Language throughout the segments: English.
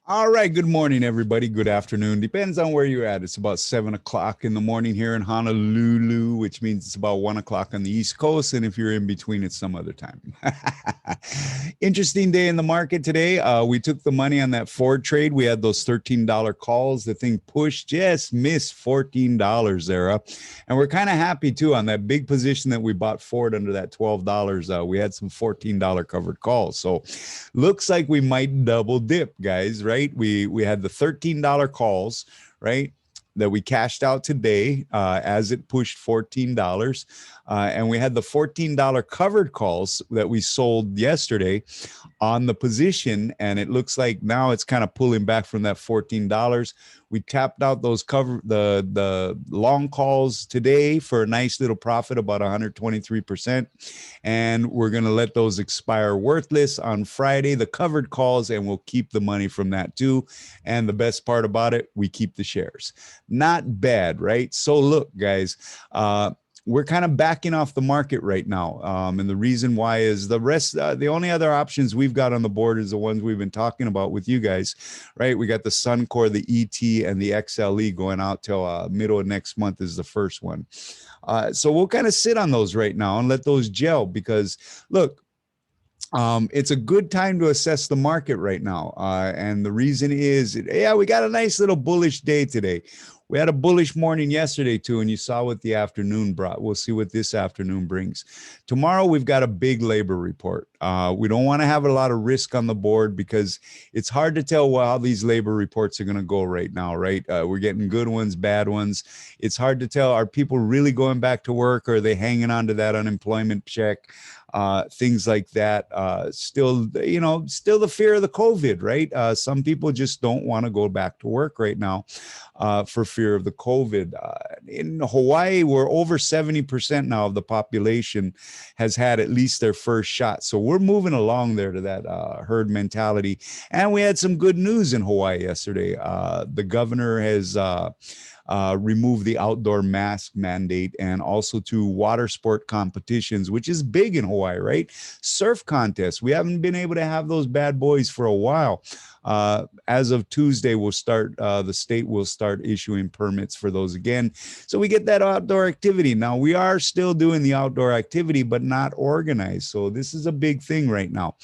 All right. Good morning, everybody. Good afternoon. Depends on where you're at. It's about 7 o'clock in the morning here in Honolulu, which means it's about 1 o'clock on the East Coast. And if you're in between, it's some other time. Interesting day in the market today. We took the money on that Ford trade. We had those $13 calls. The thing pushed, just missed $14 there. And we're kind of happy too on that big position that we bought Ford under that $12. We had some $14 covered calls. So looks like we might double dip, guys, right? We had the $13 calls, right? That we cashed out today as it pushed $14. And we had the $14 covered calls that we sold yesterday on the position. And it looks like now it's kind of pulling back from that $14. We tapped out those the long calls today for a nice little profit, about 123%. And we're going to let those expire worthless on Friday, the covered calls, and we'll keep the money from that too. And the best part about it, we keep the shares. Not bad, right? So look, guys, we're kind of backing off the market right now. And the reason why is the only other options we've got on the board is the ones we've been talking about with you guys, right? We got the Suncor, the ET, and the XLE going out till middle of next month is the first one. So we'll kind of sit on those right now and let those gel because look, it's a good time to assess the market right now. And the reason is, yeah, we got a nice little bullish day today. We had a bullish morning yesterday too, and you saw what the afternoon brought. We'll see what this afternoon brings. Tomorrow, we've got a big labor report. We don't want to have a lot of risk on the board because it's hard to tell how these labor reports are going to go right now, right? We're getting good ones, bad ones. It's hard to tell, are people really going back to work, or are they hanging on to that unemployment check? Things like that. Still the fear of the COVID, right? Some people just don't want to go back to work right now for fear of the COVID. In Hawaii, we're over 70% now of the population has had at least their first shot. So we're moving along there to that herd mentality. And we had some good news in Hawaii yesterday. The governor has remove the outdoor mask mandate, and also to water sport competitions, which is big in Hawaii, right? Surf contests. We haven't been able to have those bad boys for a while. As of Tuesday, the state will start issuing permits for those again. So we get that outdoor activity. Now, we are still doing the outdoor activity, but not organized. So this is a big thing right now.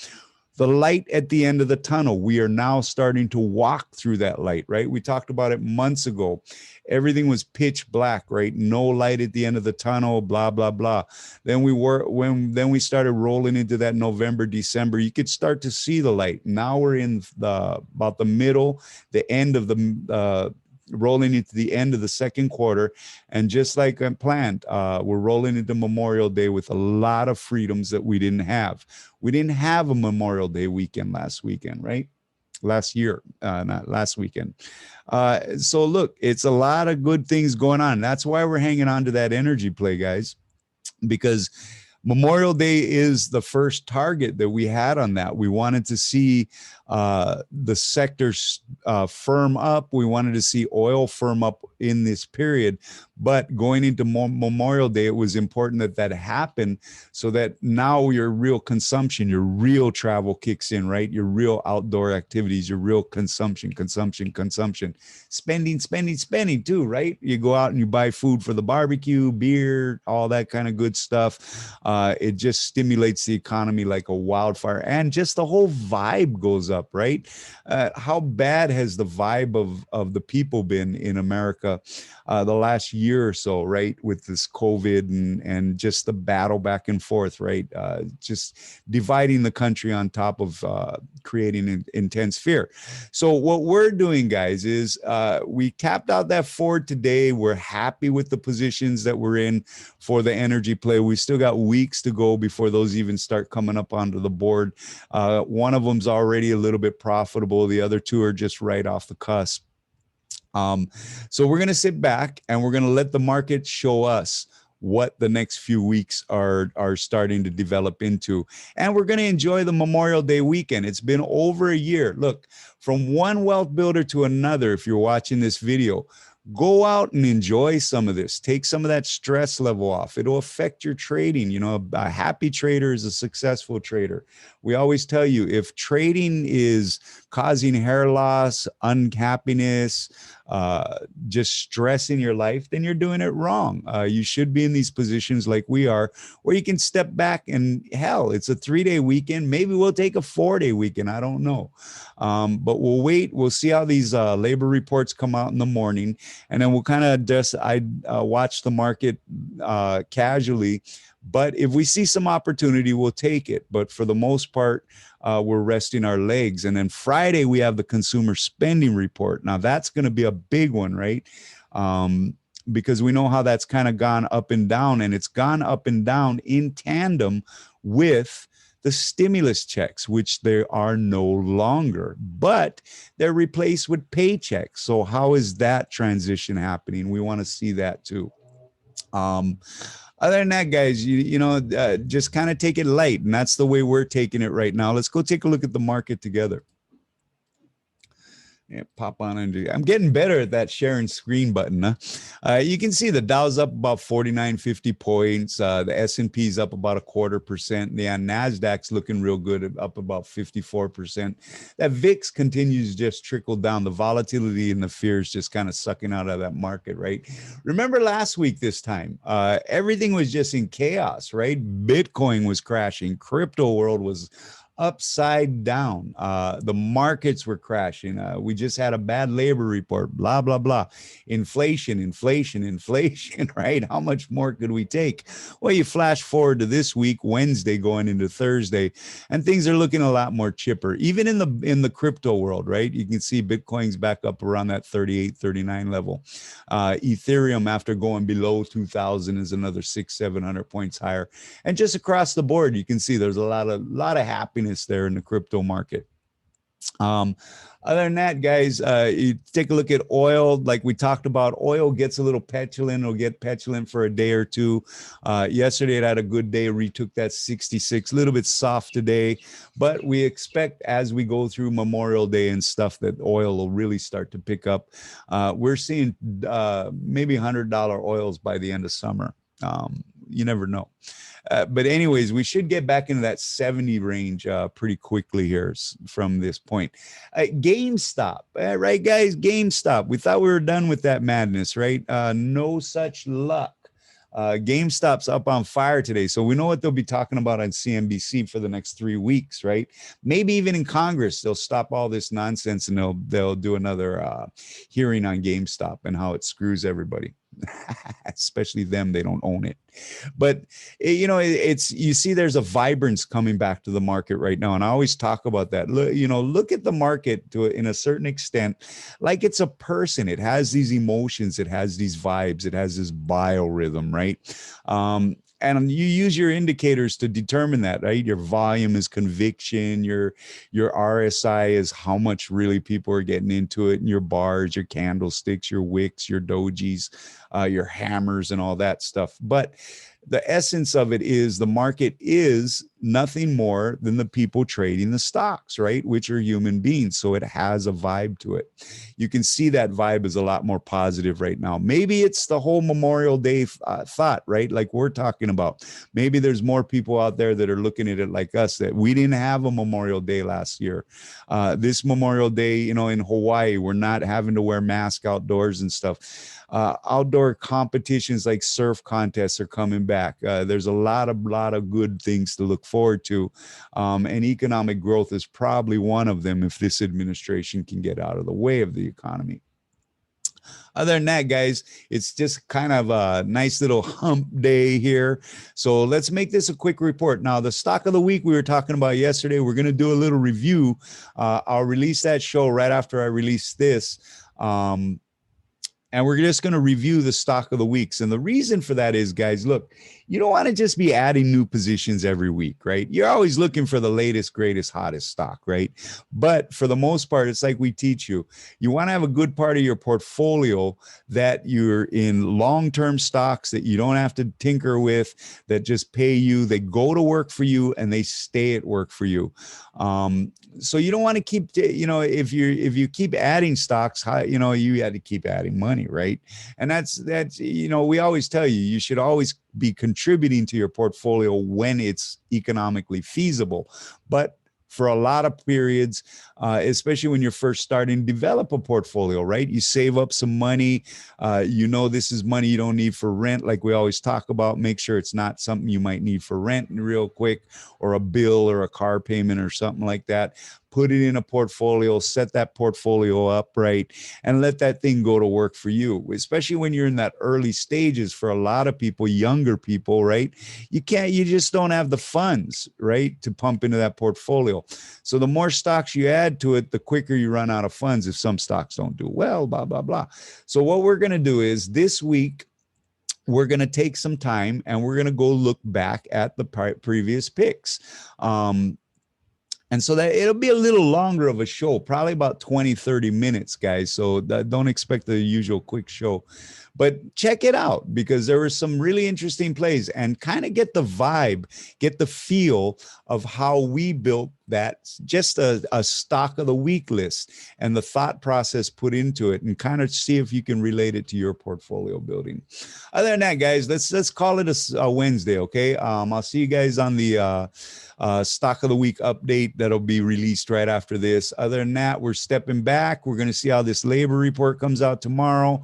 The light at the end of the tunnel, we are now starting to walk through that light, right? We talked about it months ago. Everything was pitch black, right? No light at the end of the tunnel, blah, blah, blah. Then we started rolling into that November, December, you could start to see the light. Now we're in about the middle, the end of the rolling into the end of the second quarter. And just like I planned, we're rolling into Memorial Day with a lot of freedoms that we didn't have. We didn't have a Memorial Day weekend last weekend, right? Last year, not last weekend. So look, it's a lot of good things going on. That's why we're hanging on to that energy play, guys, because Memorial Day is the first target that we had on that. We wanted to see the sectors firm up. We wanted to see oil firm up in this period. But going into Memorial Day, it was important that that happened so that now your real consumption, your real travel kicks in, right? Your real outdoor activities, your real consumption, spending too, right? You go out and you buy food for the barbecue, beer, all that kind of good stuff. It just stimulates the economy like a wildfire, and just the whole vibe goes up, right? How bad has the vibe of the people been in America the last year or so, right? With this COVID and just the battle back and forth, right? Just dividing the country on top of creating intense fear. So what we're doing, guys, is we tapped out that Ford today. We're happy with the positions that we're in for the energy play. We still got weeks to go before those even start coming up onto the board. One of them's already a little bit profitable. The other two are just right off the cusp. So we're going to sit back and we're going to let the market show us what the next few weeks are starting to develop into. And we're going to enjoy the Memorial Day weekend. It's been over a year. Look, from one wealth builder to another, if you're watching this video, Go out and enjoy some of this. Take some of that stress level off. It'll affect your trading. You know, a happy trader is a successful trader. We always tell you, if trading is causing hair loss, unhappiness, just stress in your life, then you're doing it wrong. You should be in these positions like we are, where you can step back and hell, it's a 3-day weekend. Maybe we'll take a 4-day weekend. I don't know. But we'll wait. We'll see how these labor reports come out in the morning. And then we'll kind of just watch the market casually. But if we see some opportunity, we'll take it. But for the most part, we're resting our legs. And then Friday, we have the consumer spending report. Now, that's going to be a big one, right? Because we know how that's kind of gone up and down. And it's gone up and down in tandem with the stimulus checks, which there are no longer, but they're replaced with paychecks. So how is that transition happening? We want to see that too. Other than that, guys, just kind of take it light. And that's the way we're taking it right now. Let's go take a look at the market together. Yeah, pop on into. I'm getting better at that sharing screen button. Huh? You can see the Dow's up about 49.50 points. The S&P's up about 0.25%. The Nasdaq's looking real good, up about 54%. That VIX continues to just trickle down. The volatility and the fears just kind of sucking out of that market, right? Remember last week this time, everything was just in chaos, right? Bitcoin was crashing. Crypto world was upside down. The markets were crashing. We just had a bad labor report, blah, blah, blah. Inflation, right? How much more could we take? Well, you flash forward to this week, Wednesday going into Thursday, and things are looking a lot more chipper. Even in the crypto world, right? You can see Bitcoin's back up around that 38, 39 level. Ethereum, after going below 2,000, is another 600-700 points higher. And just across the board, you can see there's a lot of happiness there in the crypto market. Other than that, guys, you take a look at oil. Like we talked about, oil gets a little petulant. It'll get petulant for a day or two. Yesterday, it had a good day, retook that 66, a little bit soft today. But we expect as we go through Memorial Day and stuff that oil will really start to pick up. We're seeing maybe $100 oils by the end of summer. You never know. But anyways, we should get back into that 70 range pretty quickly here from this point. GameStop, right, guys? GameStop. We thought we were done with that madness, right? No such luck. GameStop's up on fire today. So we know what they'll be talking about on CNBC for the next 3 weeks, right? Maybe even in Congress, they'll stop all this nonsense and they'll do another hearing on GameStop and how it screws everybody. Especially them, they don't own it. But it's you see there's a vibrance coming back to the market right now, and I always talk about that. Look at the market in a certain extent like it's a person. It has these emotions, it has these vibes, it has this biorhythm, right? And you use your indicators to determine that, right? Your volume is conviction, your RSI is how much really people are getting into it, and your bars, your candlesticks, your wicks, your dojis, your hammers, and all that stuff. But the essence of it is the market is nothing more than the people trading the stocks, right? Which are human beings. So it has a vibe to it. You can see that vibe is a lot more positive right now. Maybe it's the whole Memorial Day thought, right? Like we're talking about. Maybe there's more people out there that are looking at it like us, that we didn't have a Memorial Day last year. This Memorial Day, in Hawaii, we're not having to wear masks outdoors and stuff. Outdoor competitions like surf contests are coming back. There's a lot of good things to look forward to. And economic growth is probably one of them if this administration can get out of the way of the economy. Other than that, guys, it's just kind of a nice little hump day here. So let's make this a quick report. Now, the stock of the week we were talking about yesterday, we're going to do a little review. I'll release that show right after I release this. And we're just going to review the stock of the weeks. And the reason for that is, guys, look, you don't want to just be adding new positions every week, right? You're always looking for the latest, greatest, hottest stock, right? But for the most part, it's like we teach you, you want to have a good part of your portfolio that you're in long-term stocks that you don't have to tinker with, that just pay you, they go to work for you, and they stay at work for you. So you don't want to keep, if you keep adding stocks, you had to keep adding money, right? And that's we always tell you, you should always be contributing to your portfolio when it's economically feasible. But for a lot of periods, especially when you're first starting, develop a portfolio, right? You save up some money. This is money you don't need for rent, like we always talk about. Make sure it's not something you might need for rent real quick, or a bill or a car payment or something like that. Put it in a portfolio, set that portfolio up, right? And let that thing go to work for you, especially when you're in that early stages. For a lot of people, younger people, right? You just don't have the funds, right, to pump into that portfolio. So the more stocks you add to it, the quicker you run out of funds if some stocks don't do well, blah, blah, blah. So what we're going to do is this week, we're going to take some time and we're going to go look back at the previous picks. And so that it'll be a little longer of a show, probably about 20, 30 minutes, guys. So don't expect the usual quick show, but check it out, because there were some really interesting plays, and kind of get the vibe, get the feel of how we built that, just a stock of the week list, and the thought process put into it, and kind of see if you can relate it to your portfolio building. Other than that, guys, let's call it a Wednesday. Okay. I'll see you guys on the, stock of the week update that'll be released right after this. Other than that, we're stepping back. We're going to see how this labor report comes out tomorrow.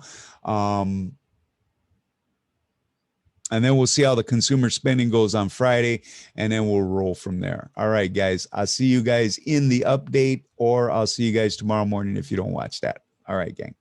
And then we'll see how the consumer spending goes on Friday, and then we'll roll from there. All right, guys, I'll see you guys in the update, or I'll see you guys tomorrow morning if you don't watch that. All right, gang.